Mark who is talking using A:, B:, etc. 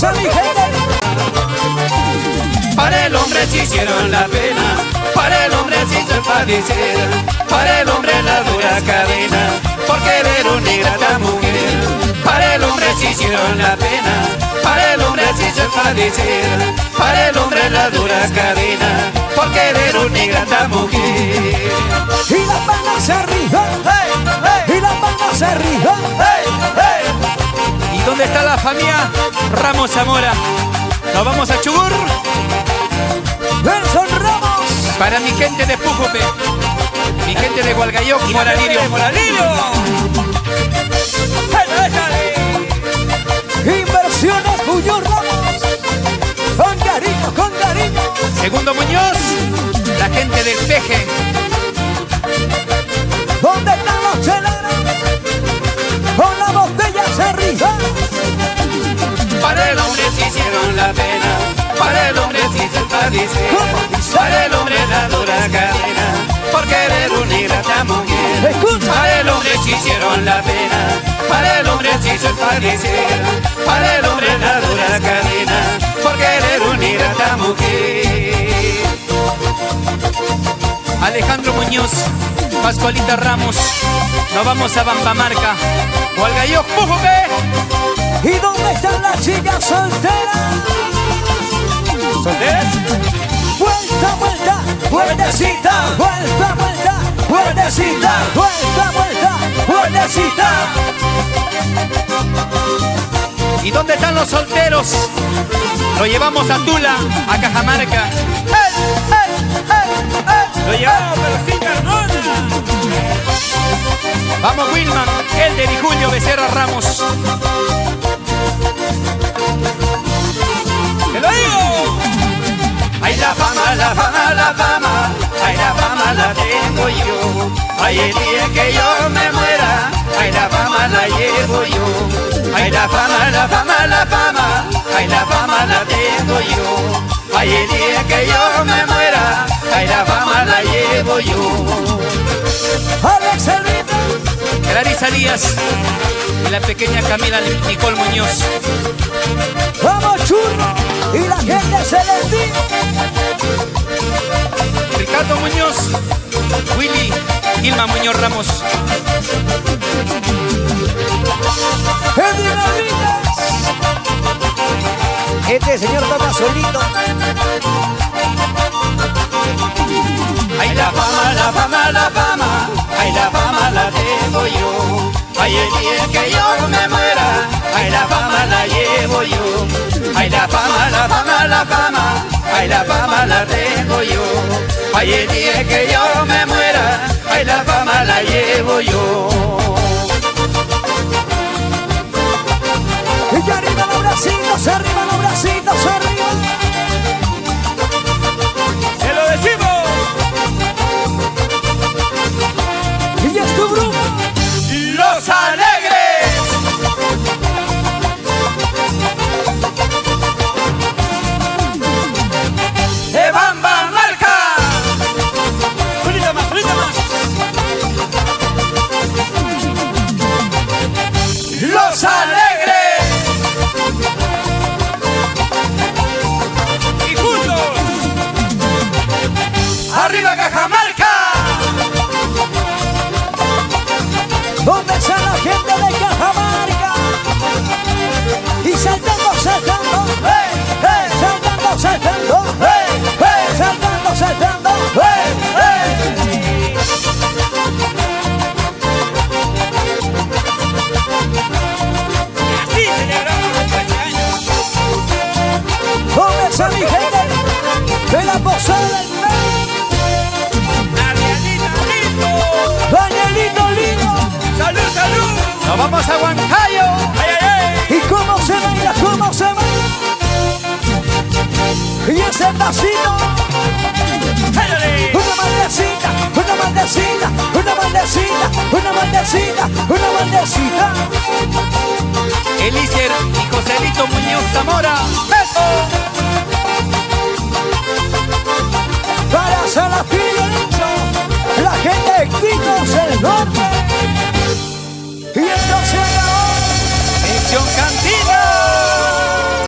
A: a mi gente.
B: Para el hombre se hicieron la pena, para el hombre se hizo padecer, para el hombre la dura cadena, por querer una ingrata mujer. Para el hombre se hicieron la pena, para el hombre se hizo padecer, para el hombre la dura cadena, por querer una ingrata mujer.
A: Y las manos arriba, hey, y las manos arriba, hey, hey.
C: ¿Y dónde está la familia Ramos Zamora? Nos vamos a Chubur.
A: Nelson Ramos.
C: Para mi gente de Pujupe, mi gente de Hualgayoc, Moralirio.
A: Inversiones Muñoz Ramos. Con cariño, con cariño.
C: Segundo Muñoz, la gente del Peje.
A: ¿Dónde están los cheleros? Con las botellas arriba.
B: Para el hombre se hicieron la pena, para el hombre se hizo padecer, para el hombre la dura cadena, por querer una ingrata mujer. Para el hombre se hicieron la pena, para el hombre se hizo padecer, para el hombre la dura cadena, por querer una ingrata mujer.
C: Alejandro Muñoz, Pascualita Ramos, nos vamos a Bambamarca, Hualgayoc, Pujupe.
A: ¿Y dónde están las chicas solteras?
C: ¿Solteras?
A: Vuelta, vuelta, vueltecita, vuelta, vuelta, vueltecita, vuelta, vuelta, vueltecita.
C: ¿Y dónde están los solteros? Lo llevamos a Tula, a Cajamarca. Lo llevamos a la cita hermana. Vamos Wilman, Elder y Julio Becerra Ramos. ¡Te lo digo!
B: Ay, la fama, la fama, la fama, ay, la fama la tengo yo. Ay, el día que yo me muera, ay, la fama la llevo yo. Ay, la fama, la fama, la fama, ay, la fama la tengo yo. Ay, el día que yo me muera, ay, la fama la llevo yo.
A: Alex Elvita.
C: Clarisa Díaz y la pequeña Camila Nicole Muñoz.
A: Vamos churro y la gente se les dice.
C: Ricardo Muñoz, Willy, Gilma Muñoz Ramos.
A: Eddie Navitas. Este señor toca solito.
B: Ay, la fama, la fama, la fama, ay, la fama la tengo yo. Ay, el día que yo me muera, ay, la fama la llevo yo. Ay, la fama, la fama, la fama, ay, la fama la tengo yo. Ay, el día que yo me muera, ay, la fama la llevo yo.
A: Y arriba los bracitos, arriba los bracitos, arriba.
C: ¡Se lo decimos!
A: Y es tu grupo.
B: ¡Los Alegres! ¡De Bambamarca!
C: ¡Frita más, frita más!
B: ¡Los Alegres!
C: ¡Y juntos!
B: ¡Arriba Cajamarca!
A: ¿Dónde está la gente de Cajamarca? Y saltando, saltando, hey, hey, saltando, saltando, hey, hey, saltando, saltando, hey, hey.
C: Así celebramos los 13 años.
A: ¿Dónde está mi gente de la posada del
C: Danielita Lindo.
A: Danielito lindo?
C: ¡Salud, salud! ¡Nos vamos a Huancayo! ¡Ay, ay, ay!
A: ¿Y cómo se baila, cómo se baila? Y ese pasito.
C: ¡Ándale!
A: Una maldecita, una maldecita, una maldecita, una maldecita, una maldecita.
C: Elícer y Joselito Muñoz Zamora. ¡Eso!
A: Para Salafillo, la gente de Quitos del Norte.